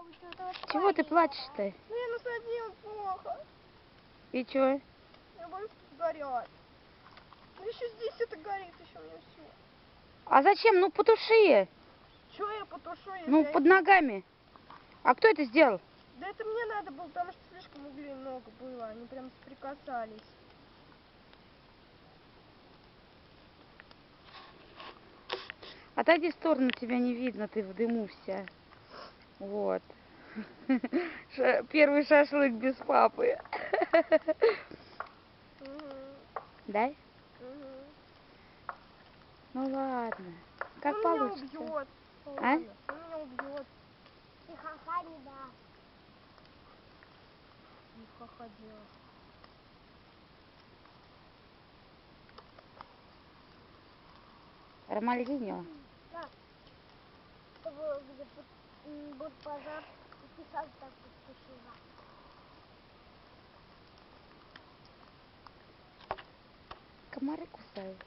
вот это вот Чего ты парень. плачешь-то? Ну я насадил плохо. И чё? Я боюсь, что горят. Ну еще здесь это горит, еще у меня все. А зачем? Ну потуши. Че я потушу, если Ну я под их... ногами. А кто это сделал? Да это мне надо было, потому что слишком углей много было. Они прям соприкасались. Отойди в сторону, тебя не видно, ты в дыму вся. Вот. Первый шашлык без папы. Дай? Ну ладно. Как Он получится? меня убьет. А? Он меня убьет. И ха-ха не да. Не ха-ха дело. Ромальдинho. Да. Чтобы где был пожар, и писать так подпишила. Комары кусают.